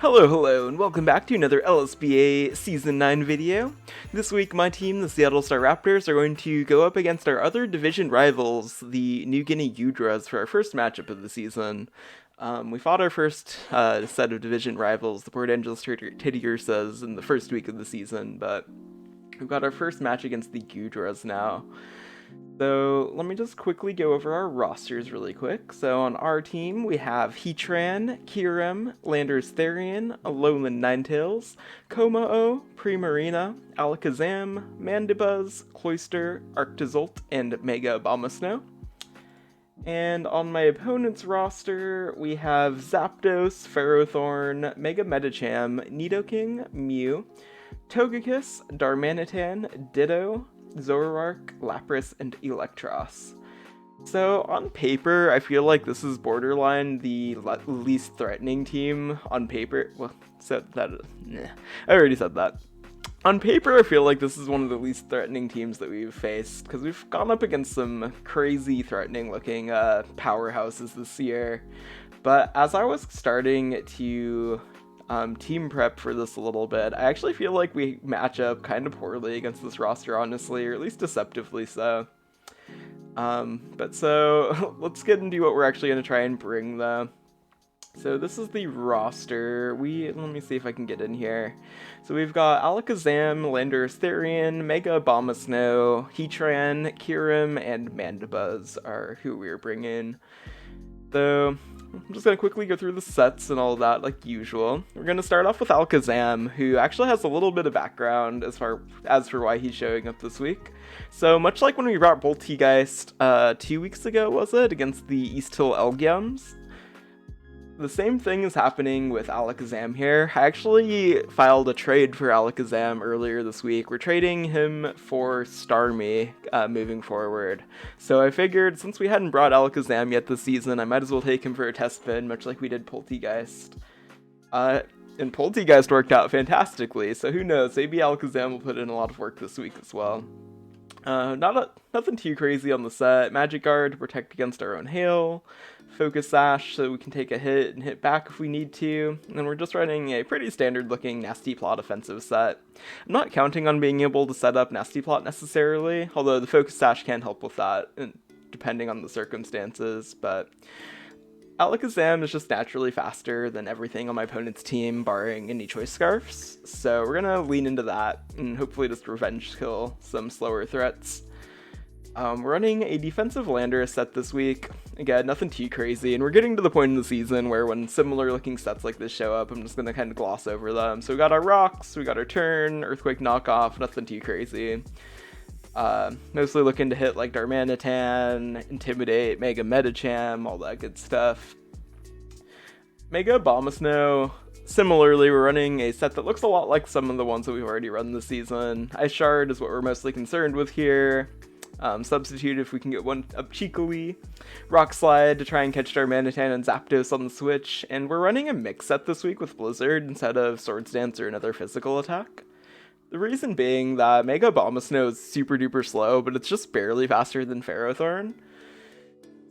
Hello, and welcome back to another LSBA Season 9 video. This week, my team, the Seattle Staraptors, are going to go up against our other division rivals, the New Guinea Goodras, for our first matchup of the season. We fought our first set of division rivals, the Port Angeles Tittyursas, in the first week of the season, but we've got our first match against the Goodras now. So let me just quickly go over our rosters really quick. So on our team, we have Heatran, Kirim, Landers Therian, Alolan Ninetales, Komao, Primarina, Alakazam, Mandibuzz, Cloyster, Arctozolt, and Mega Abomasnow. And on my opponent's roster, we have Zapdos, Ferrothorn, Mega Medicham, Nidoking, Mew, Togekiss, Darmanitan, Ditto, Zoroark, Lapras, and Electros. So on paper, I feel like this is borderline the least threatening team on paper. Well, I already said that. On paper, I feel like this is one of the least threatening teams that we've faced, because we've gone up against some crazy threatening looking powerhouses this year. But as I was starting to team prep for this a little bit, I actually feel like we match up kind of poorly against this roster, honestly, or at least deceptively so. But so let's get into what we're actually going to try and bring though. So this is the roster. Let me see if I can get in here. So we've got Alakazam, Landers Therian, Mega Abomasnow, Heatran, Kirim, and Mandibuzz are who we're bringing. So I'm just going to quickly go through the sets and all of that like usual. We're going to start off with Alakazam, who actually has a little bit of background as for why he's showing up this week. So much like when we brought Poltegeist 2 weeks ago, was it, against the East Hill Elgyams? The same thing is happening with Alakazam here. I actually filed a trade for Alakazam earlier this week. We're trading him for Starmie moving forward. So I figured since we hadn't brought Alakazam yet this season, I might as well take him for a test spin, much like we did Poltegeist. And Poltegeist worked out fantastically, so who knows, maybe Alakazam will put in a lot of work this week as well. Nothing too crazy on the set. Magic Guard to protect against our own hail. Focus Sash so we can take a hit and hit back if we need to. And then we're just running a pretty standard looking Nasty Plot offensive set. I'm not counting on being able to set up Nasty Plot necessarily, although the Focus Sash can help with that, depending on the circumstances, but Alakazam is just naturally faster than everything on my opponent's team, barring any Choice Scarfs, so we're gonna lean into that and hopefully just revenge kill some slower threats. We're running a defensive Landorus set this week. Again, nothing too crazy, and we're getting to the point in the season where when similar looking sets like this show up, I'm just gonna kind of gloss over them. So we got our Rocks, we got our Turn, Earthquake Knockoff, nothing too crazy. Mostly looking to hit like Darmanitan, Intimidate, Mega Medicham, all that good stuff. Mega Abomasnow, similarly, we're running a set that looks a lot like some of the ones that we've already run this season. Ice Shard is what we're mostly concerned with here. Substitute if we can get one up cheekily. Rock Slide to try and catch Darmanitan and Zapdos on the Switch. And we're running a mix set this week with Blizzard instead of Swords Dance or another physical attack. The reason being that Mega Abomasnow is super duper slow, but it's just barely faster than Ferrothorn.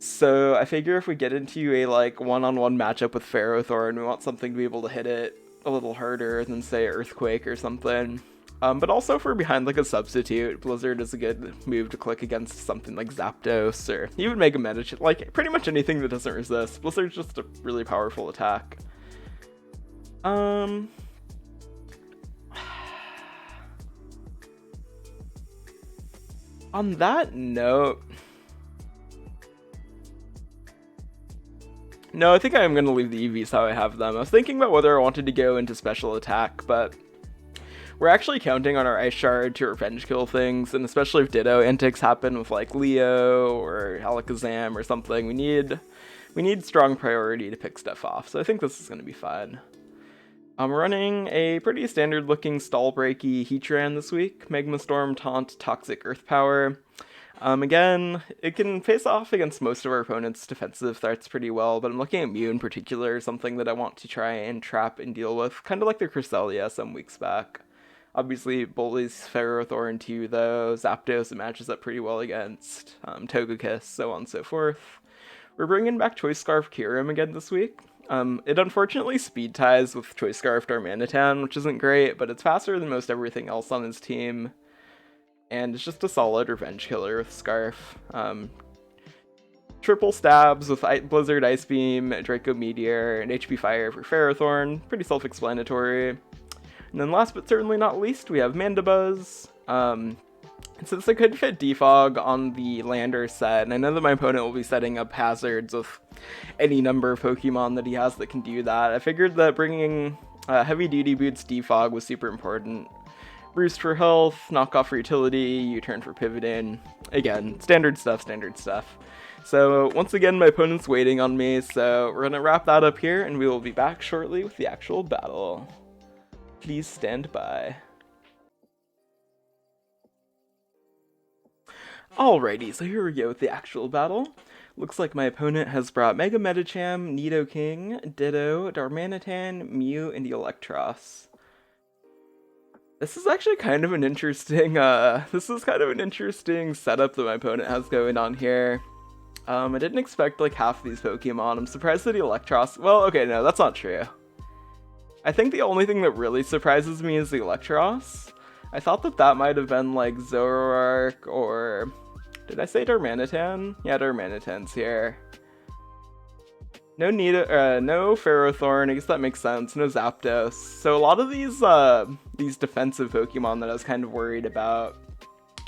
So I figure if we get into a like one-on-one matchup with Ferrothorn, we want something to be able to hit it a little harder than say Earthquake or something. But also if we're behind like a substitute, Blizzard is a good move to click against something like Zapdos or even Mega Medicham, like pretty much anything that doesn't resist. Blizzard's just a really powerful attack. On that note, no, I think I am going to leave the EVs how I have them. I was thinking about whether I wanted to go into special attack, but we're actually counting on our Ice Shard to revenge kill things, and especially if Ditto antics happen with like Leo or Alakazam or something, we need strong priority to pick stuff off, so I think this is going to be fine. I'm running a pretty standard looking stall breaky Heatran this week. Magma Storm, Taunt, Toxic Earth Power. Again, it can face off against most of our opponent's defensive threats pretty well, but I'm looking at Mew in particular, something that I want to try and trap and deal with, kind of like the Cresselia some weeks back. Obviously, Bully's Ferrothorn too, though. Zapdos it matches up pretty well against. Togekiss, so on and so forth. We're bringing back Choice Scarf Kirim again this week. It unfortunately speed ties with Choice Scarf Darmanitan, which isn't great, but it's faster than most everything else on his team. And it's just a solid revenge killer with Scarf. Triple stabs with Blizzard, Ice Beam, Draco Meteor, and HP Fire for Ferrothorn. Pretty self-explanatory. And then last but certainly not least, we have Mandibuzz. Since I could fit Defog on the Lander set, and I know that my opponent will be setting up hazards with any number of Pokemon that he has that can do that, I figured that bringing Heavy Duty Boots Defog was super important. Boost for health, knock off for utility, U-turn for pivoting. Again, standard stuff, standard stuff. So once again, my opponent's waiting on me, so we're gonna wrap that up here, and we will be back shortly with the actual battle. Please stand by. Alrighty, so here we go with the actual battle. Looks like my opponent has brought Mega Medicham, Nidoking, Ditto, Darmanitan, Mew, and Eelektross. This is actually kind of an interesting, setup that my opponent has going on here. I didn't expect like half these Pokemon. I'm surprised that Eelektross. Well, okay, no, that's not true. I think the only thing that really surprises me is the Eelektross. I thought that that might have been like Zoroark or... Did I say Darmanitan? Yeah, Darmanitan's here. No no Ferrothorn, I guess that makes sense. No Zapdos. So a lot of these defensive Pokemon that I was kind of worried about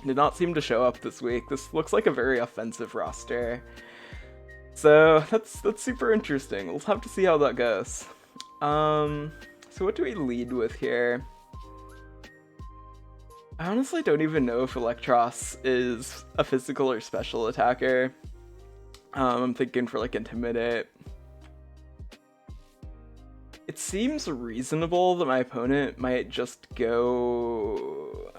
did not seem to show up this week. This looks like a very offensive roster. So that's super interesting. We'll have to see how that goes. So what do we lead with here? I honestly don't even know if Eelektross is a physical or special attacker. I'm thinking for like Intimidate. It seems reasonable that my opponent might just go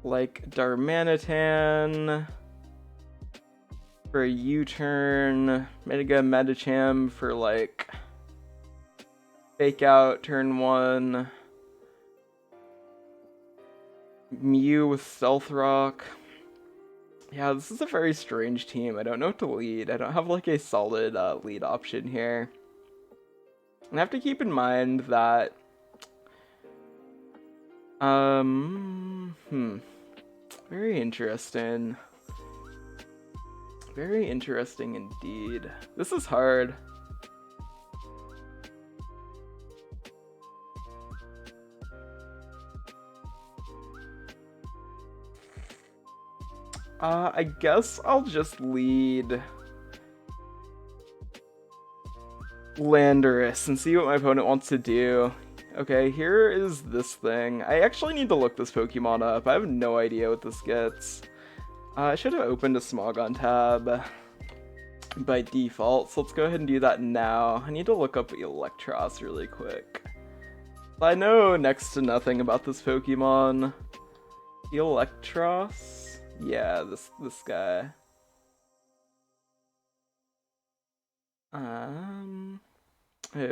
like Darmanitan for a U-turn, Mega Medicham for like Fake Out turn 1, Mew with Stealth Rock. Yeah, this is a very strange team. I don't know what to lead. I don't have like a solid lead option here. And I have to keep in mind that very interesting. Very interesting indeed. This is hard. I guess I'll just lead Landorus and see what my opponent wants to do. Okay, here is this thing. I actually need to look this Pokemon up. I have no idea what this gets. I should have opened a Smogon tab by default, so let's go ahead and do that now. I need to look up Eelektross really quick. I know next to nothing about this Pokemon. Eelektross? Yeah, this guy. Oh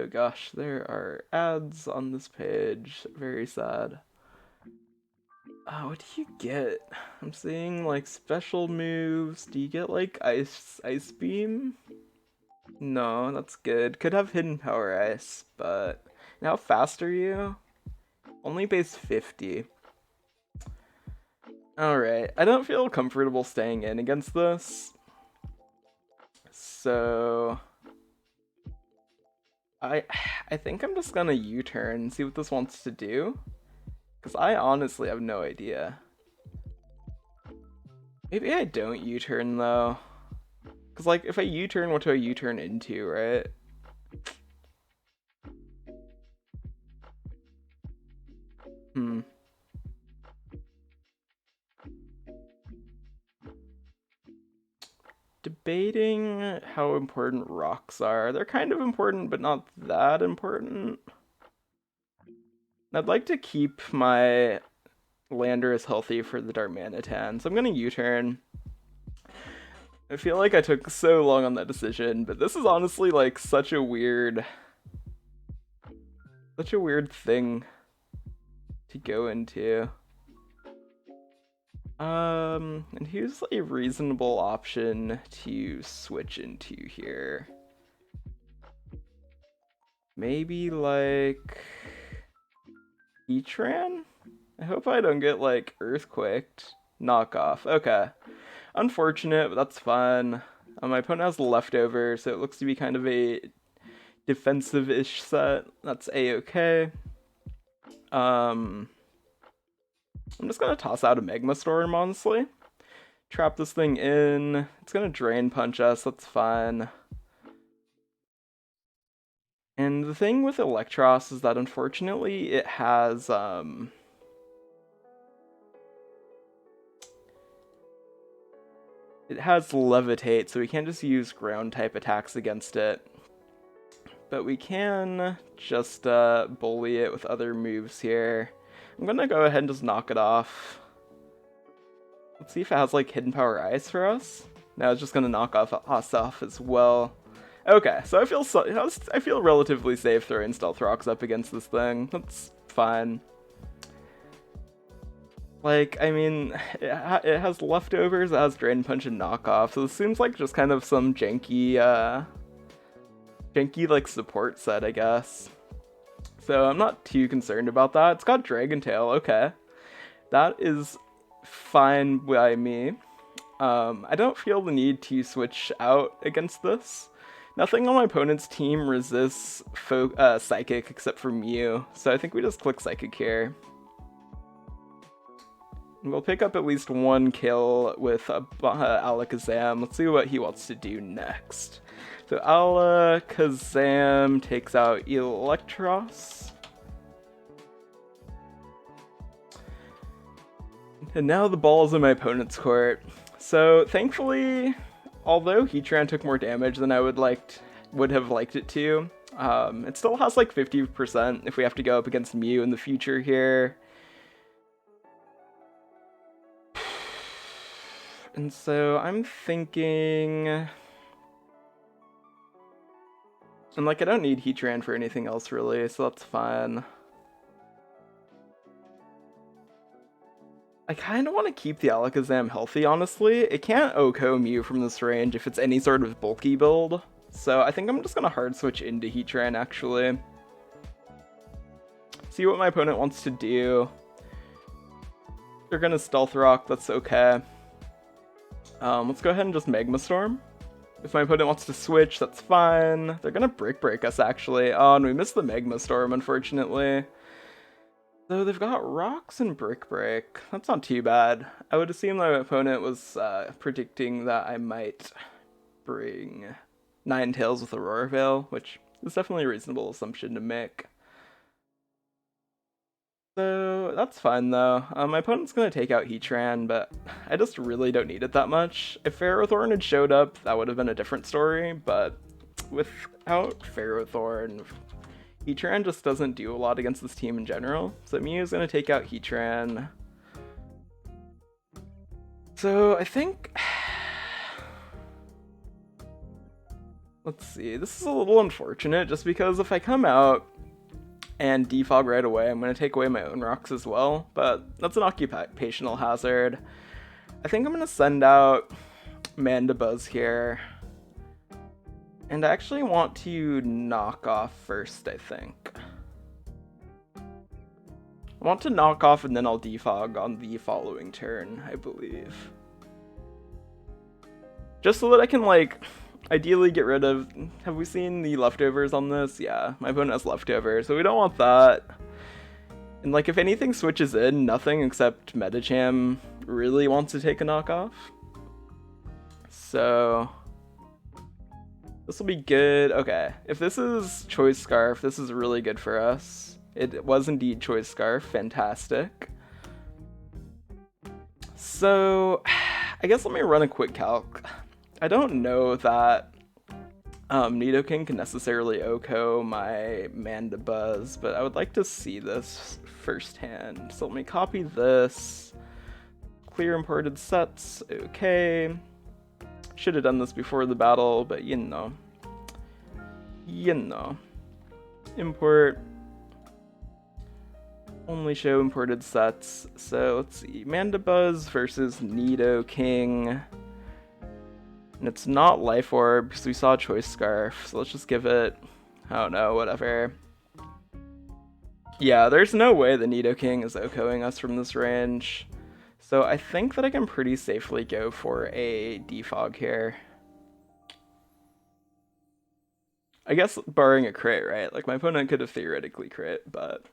gosh, there are ads on this page. Very sad. What do you get? I'm seeing like special moves. Do you get like Ice Beam? No, that's good. Could have Hidden Power Ice, but how fast are you? Only base 50. Alright, I don't feel comfortable staying in against this. So I think I'm just gonna U-turn and see what this wants to do. Because I honestly have no idea. Maybe I don't U-turn though. Because like if I U-turn, what do I U-turn into, right? Debating how important rocks are. They're kind of important, but not that important. I'd like to keep my Landorus healthy for the Darmanitan, so I'm gonna U-turn. I feel like I took so long on that decision, but this is honestly like such a weird thing to go into. And here's a reasonable option to switch into here. Maybe like Heatran? I hope I don't get like earthquaked. Knockoff. Okay. Unfortunate, but that's fine. My opponent has leftovers, so it looks to be kind of a defensive-ish set. That's a-okay. I'm just gonna toss out a Magma Storm, honestly. Trap this thing in. It's gonna Drain Punch us, that's fine. And the thing with Electros is that unfortunately it has Levitate, so we can't just use ground type attacks against it. But we can just bully it with other moves here. I'm gonna go ahead and just knock it off. Let's see if it has like Hidden Power Ice for us. No, it's just gonna knock us off as well. Okay, so I feel relatively safe throwing Stealth Rocks up against this thing. That's fine. Like, I mean, it has leftovers, it has Drain Punch and Knockoff, so this seems like just kind of some janky like support set, I guess. So I'm not too concerned about that. It's got Dragon Tail, okay. That is fine by me. I don't feel the need to switch out against this. Nothing on my opponent's team resists Psychic except for Mew, so I think we just click Psychic here. And we'll pick up at least one kill with Alakazam. Let's see what he wants to do next. So Alakazam takes out Electros. And now the ball is in my opponent's court. So thankfully, although Heatran took more damage than I would have liked it to, it still has like 50% if we have to go up against Mew in the future here. And so I'm thinking, and like I don't need Heatran for anything else really, so that's fine. I kind of want to keep the Alakazam healthy, honestly. It can't OHKO Mew from this range if it's any sort of bulky build, so I think I'm just gonna hard switch into Heatran actually. See what my opponent wants to do. They're gonna Stealth Rock, that's okay. Let's go ahead and just Magma Storm. If my opponent wants to switch, that's fine. They're gonna Brick Break us, actually. Oh, and we missed the Magma Storm, unfortunately. So they've got Rocks and Brick Break. That's not too bad. I would assume my opponent was predicting that I might bring Ninetales with Aurora Veil, which is definitely a reasonable assumption to make. So that's fine though. My opponent's gonna take out Heatran, but I just really don't need it that much. If Ferrothorn had showed up, that would have been a different story, but without Ferrothorn, Heatran just doesn't do a lot against this team in general. So Mew's gonna take out Heatran. So I think, let's see, this is a little unfortunate just because if I come out and defog right away, I'm going to take away my own rocks as well, but that's an occupational hazard. I think I'm going to send out Mandibuzz here. And I actually want to knock off first, I think. I want to knock off and then I'll defog on the following turn, I believe. Just so that I can, like, ideally get rid of... Have we seen the leftovers on this? Yeah, my opponent has leftovers, so we don't want that. And like, if anything switches in, nothing except Medicham really wants to take a knockoff. So... this will be good. Okay, if this is Choice Scarf, this is really good for us. It was indeed Choice Scarf, fantastic. So, I guess let me run a quick calc. I don't know that Nidoking can necessarily OHKO my Mandibuzz, but I would like to see this firsthand. So let me copy this. Clear imported sets, okay. Should have done this before the battle, but you know. Import. Only show imported sets. So let's see. Mandibuzz versus Nidoking. And it's not Life Orb, because we saw Choice Scarf, so let's just give it Oh no, whatever. Yeah, there's no way the Nidoking is OHKOing us from this range. So I think that I can pretty safely go for a defog here. I guess barring a crit, right? Like my opponent could have theoretically crit, but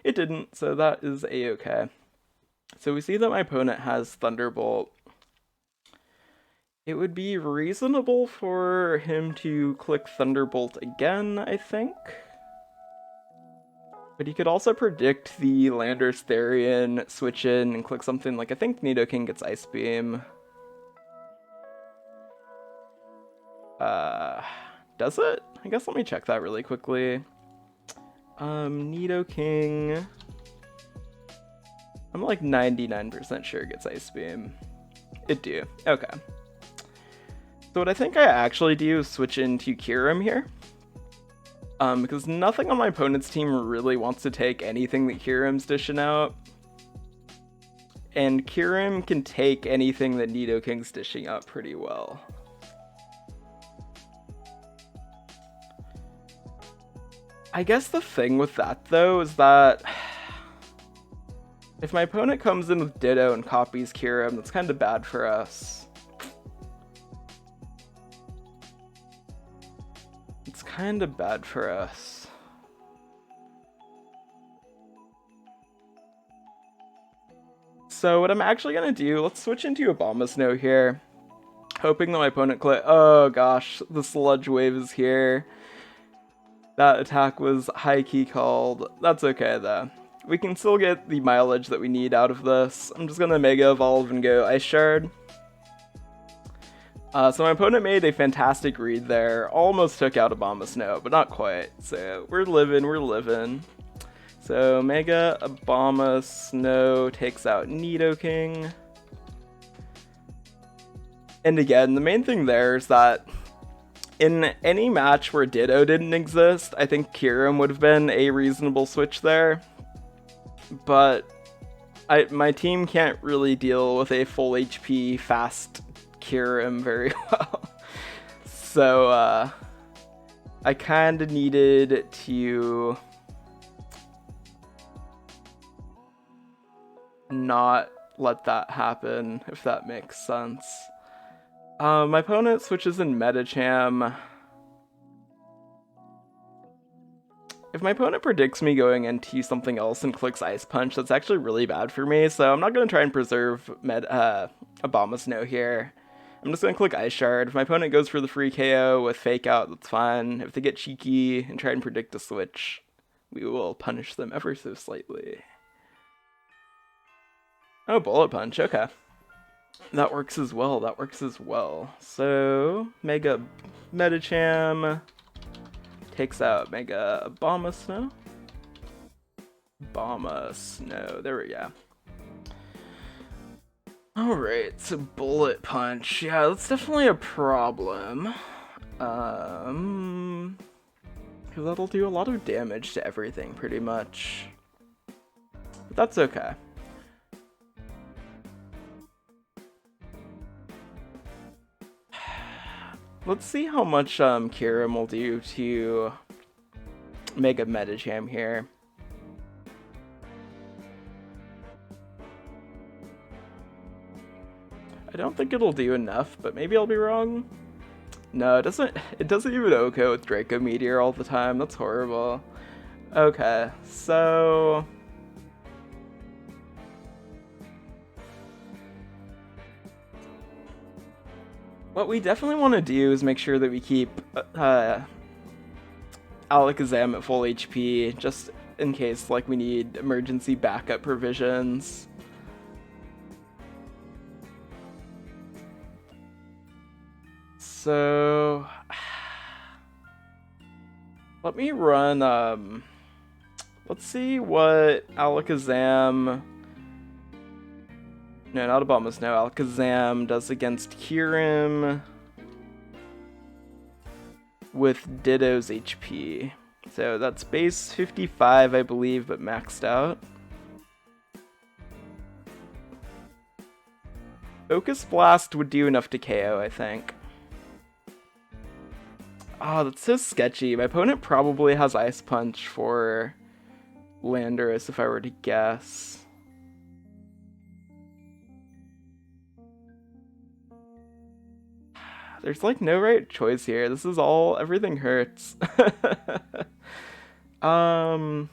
it didn't, so that is a-okay. So we see that my opponent has Thunderbolt. It would be reasonable for him to click Thunderbolt again, I think. But he could also predict the Landorus Therian, switch in, and click something like, I think Nidoking gets Ice Beam. Does it? I guess let me check that really quickly. Nidoking... I'm like 99% sure it gets Ice Beam. It do. Okay. So what I think I actually do is switch into Kyurem here. Because nothing on my opponent's team really wants to take anything that Kyurem's dishing out. And Kyurem can take anything that Nidoking's dishing out pretty well. I guess the thing with that, though, is that if my opponent comes in with Ditto and copies Kyurem, that's kind of bad for us. It's kind of bad for us. So what I'm actually going to do, let's switch into Abomasnow here. Hoping that my opponent oh gosh, the Sludge Wave is here. That attack was high-key called. That's okay, though. We can still get the mileage that we need out of this. I'm just gonna Mega Evolve and go Ice Shard. So my opponent made a fantastic read there. Almost took out Abomasnow, but not quite. So we're living. So Mega Abomasnow takes out Nidoking. And again, the main thing there is that in any match where Ditto didn't exist, I think Kyurem would have been a reasonable switch there. But my team can't really deal with a full HP fast Kyurem very well. So I kind of needed to not let that happen, if that makes sense. My opponent switches in Medicham. If my opponent predicts me going into something else and clicks Ice Punch, that's actually really bad for me, so I'm not going to try and preserve Abomasnow here. I'm just going to click Ice Shard. If my opponent goes for the free KO with Fake Out, that's fine. If they get cheeky and try and predict a switch, we will punish them ever so slightly. Oh, Bullet Punch, okay. That works as well, So, Mega Medicham takes out Mega Abomasnow. There we go. Alright, so Bullet Punch. Yeah, that's definitely a problem. Because that'll do a lot of damage to everything, pretty much. But that's okay. Let's see how much Kyurem will do to Mega Medicham here. I don't think it'll do enough, but maybe I'll be wrong. No, it doesn't even OHKO with Draco Meteor all the time. That's horrible. Okay, so what we definitely want to do is make sure that we keep Alakazam at full HP, just in case like we need emergency backup provisions. So let me run let's see what Alakazam, no, not Abomasnow, Alakazam does against Kyurem with Ditto's HP. So that's base 55, I believe, but maxed out. Focus Blast would do enough to KO, I think. Oh, that's so sketchy. My opponent probably has Ice Punch for Landorus if I were to guess. There's like no right choice here. This is all, everything hurts. Landorus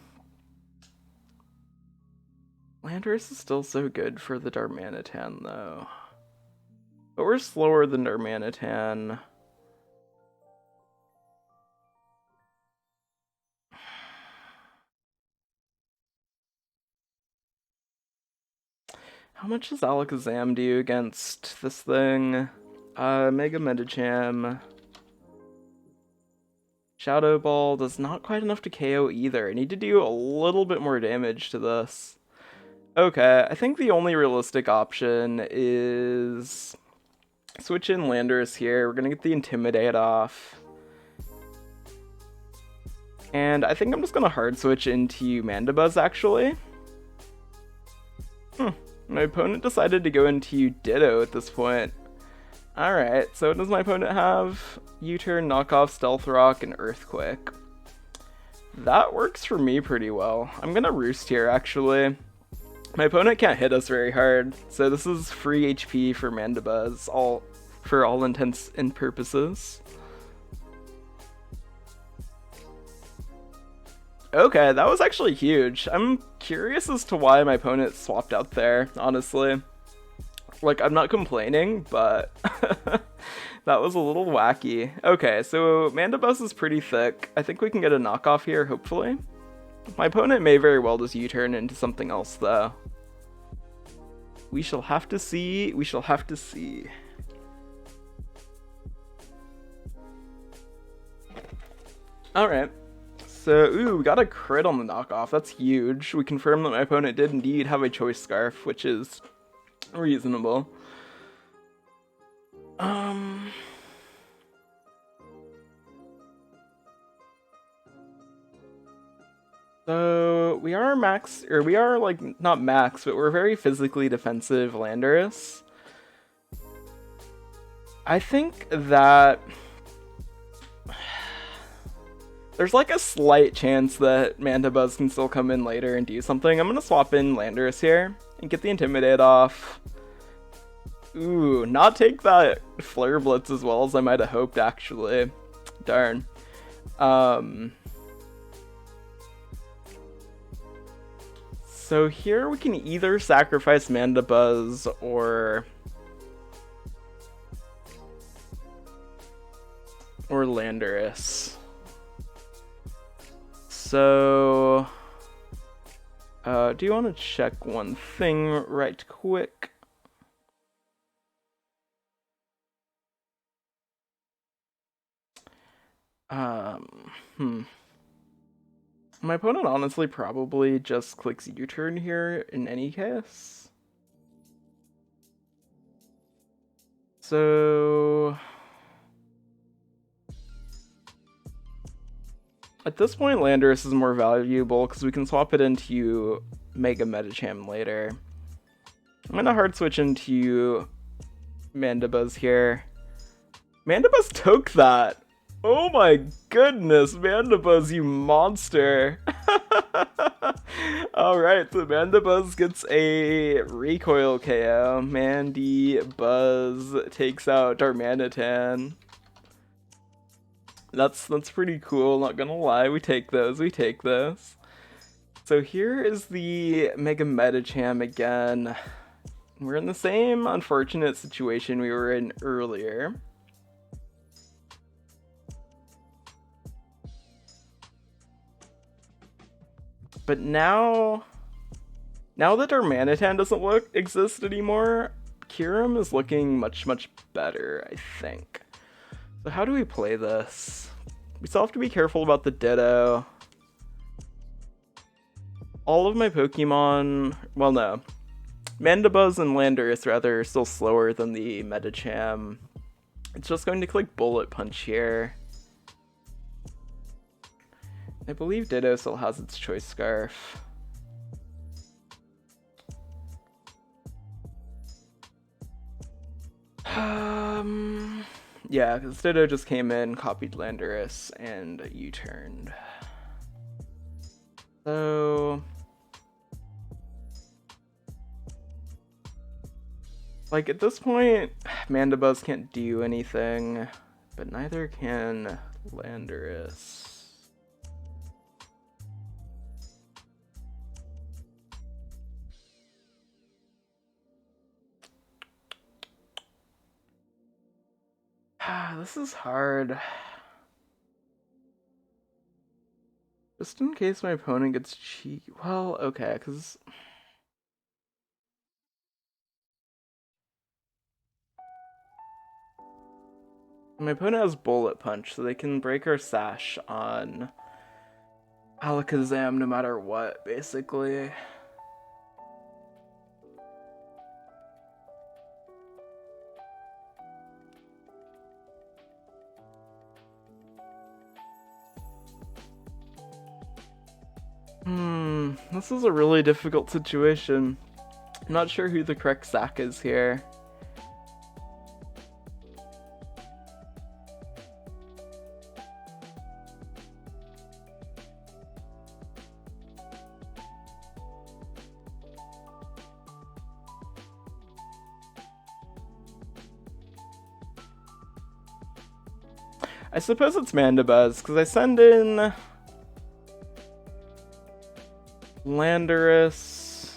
is still so good for the Darmanitan though. But we're slower than Darmanitan. How much does Alakazam do against this thing? Mega Medicham. Shadow Ball does not quite enough to KO either. I need to do a little bit more damage to this. Okay, I think the only realistic option is switch in Landorus here. We're gonna get the Intimidate off. And I think I'm just gonna hard switch into Mandibuzz actually. My opponent decided to go into Ditto at this point. Alright, so what does my opponent have? U-Turn, Knockoff, Stealth Rock, and Earthquake. That works for me pretty well. I'm gonna Roost here, actually. My opponent can't hit us very hard, so this is free HP for Mandibuzz, for all intents and purposes. Okay, that was actually huge. I'm curious as to why my opponent swapped out there, honestly. Like, I'm not complaining, but that was a little wacky. Okay, so Mandibuzz is pretty thick. I think we can get a knockoff here, hopefully. My opponent may very well just U-turn into something else, though. We shall have to see. We shall have to see. Alright. So, ooh, we got a crit on the knockoff. That's huge. We confirmed that my opponent did indeed have a Choice Scarf, which is reasonable. So we are max, or we are like not max, but we're very physically defensive Landorus. I think that there's like a slight chance that Mandibuzz can still come in later and do something. I'm gonna swap in Landorus here and get the Intimidate off. Ooh, not take that Flare Blitz as well as I might have hoped, actually. Darn. So here we can either sacrifice Mandibuzz or Landorus. So do you want to check one thing right quick? My opponent honestly probably just clicks U-turn here in any case. So at this point, Landorus is more valuable because we can swap it into Mega Medicham later. I'm gonna hard switch into Mandibuzz here. Mandibuzz took that! Oh my goodness, Mandibuzz, you monster! Alright, so Mandibuzz gets a recoil KO. Mandibuzz takes out Darmanitan. That's pretty cool, not gonna lie. We take those, we take those. So here is the Mega Medicham again. We're in the same unfortunate situation we were in earlier. But now that Darmanitan doesn't exist anymore, Kyurem is looking much, much better, I think. So how do we play this? We still have to be careful about the Ditto. All of my Pokemon, well no, Mandibuzz and Landorus rather are still slower than the Medicham. It's just going to click Bullet Punch here. I believe Ditto still has its Choice Scarf. Yeah, because Ditto just came in, copied Landorus, and U-turned. So... like, at this point, Mandibuzz can't do anything, but neither can Landorus. This is hard. Just in case my opponent gets cheeky. Well, okay, because... my opponent has Bullet Punch, so they can break our Sash on Alakazam no matter what, basically. This is a really difficult situation. I'm not sure who the correct sack is here. I suppose it's Mandibuzz, because I send in Landorus,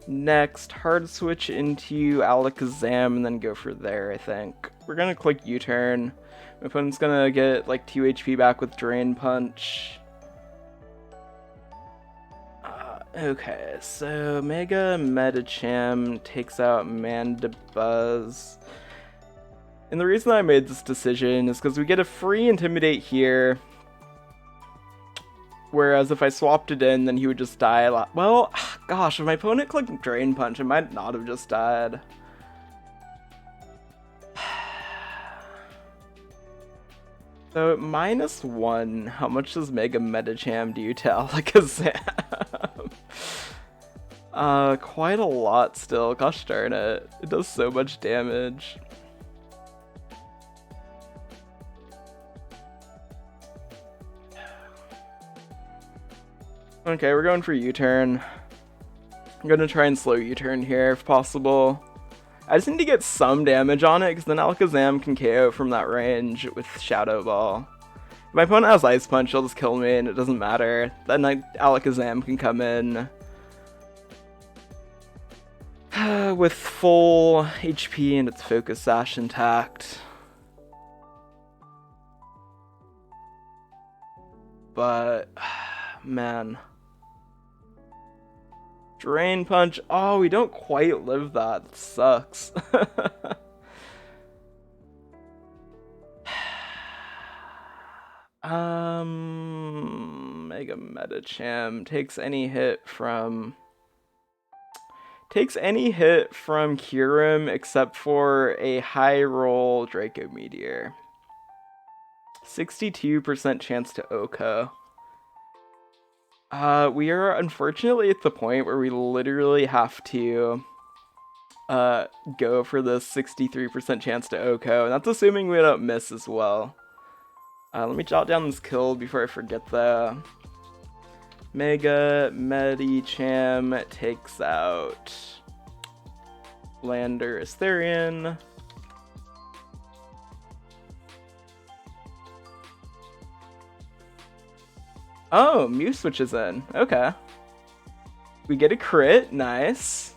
next hard switch into Alakazam, and then go for there, I think. We're gonna click U-turn. My opponent's gonna get like 2 HP back with Drain Punch. Okay, so Mega Medicham takes out Mandibuzz. And the reason I made this decision is because we get a free Intimidate here. Whereas if I swapped it in, then he would just die a lot. Well, gosh, if my opponent clicked Drain Punch, it might not have just died. So at -1, how much does Mega Medicham do to Alakazam? Quite a lot still. Gosh darn it. It does so much damage. Okay, we're going for U-turn. I'm gonna try and slow U-turn here if possible. I just need to get some damage on it, because then Alakazam can KO from that range with Shadow Ball. If my opponent has Ice Punch, he'll just kill me, and it doesn't matter. Then Alakazam can come in with full HP and its Focus Sash intact. But, man. Drain Punch. Oh, we don't quite live that. That sucks. Mega Medicham takes any hit from Kyurem except for a high roll Draco Meteor. 62% chance to Oko. We are unfortunately at the point where we literally have to go for the 63% chance to Oko, and that's assuming we don't miss as well. Let me jot down this kill before I forget though. Mega Medicham takes out Landorus Therian. Oh, Mew switches in. Okay. We get a crit. Nice.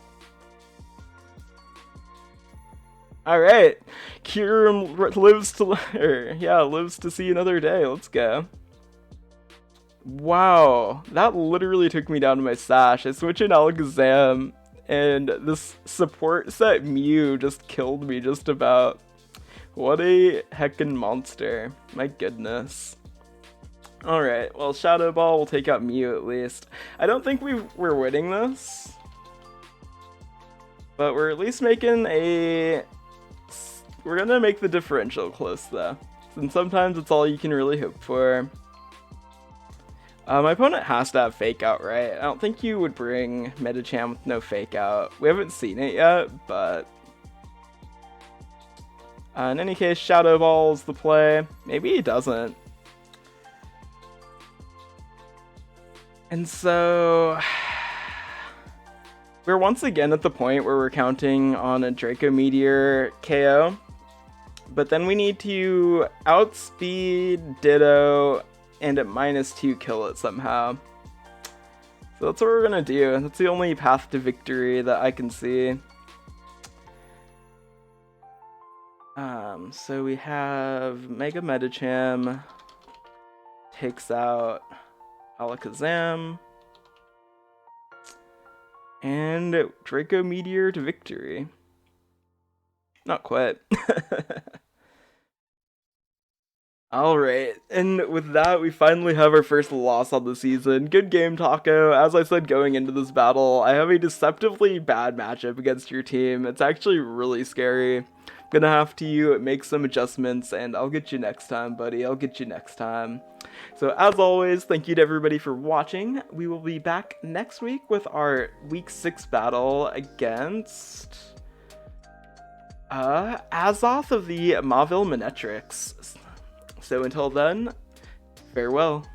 Alright. Kyurem lives to see another day. Let's go. Wow. That literally took me down to my Sash. I switched in Alakazam, and this support set Mew just killed me just about. What a heckin' monster. My goodness. Alright, well, Shadow Ball will take out Mew at least. I don't think we're winning this, but we're at least making a... we're gonna make the differential close though, and sometimes it's all you can really hope for. My opponent has to have Fake Out, right? I don't think you would bring Medicham with no Fake Out. We haven't seen it yet, but... In any case, Shadow Ball's the play. Maybe he doesn't. And so we're once again at the point where we're counting on a Draco Meteor KO. But then we need to outspeed Ditto and at -2 kill it somehow. So that's what we're gonna do. That's the only path to victory that I can see. So we have Mega Medicham takes out Alakazam and Draco Meteor to victory. Not quite. Alright, and with that, we finally have our first loss on the season. Good game, Taco. As I said going into this battle, I have a deceptively bad matchup against your team. It's actually really scary. I'm gonna have to make some adjustments, and I'll get you next time, buddy. I'll get you next time. So as always, thank you to everybody for watching. We will be back next week with our Week 6 battle against Azoth of the Mauville Manetrix. So until then, farewell.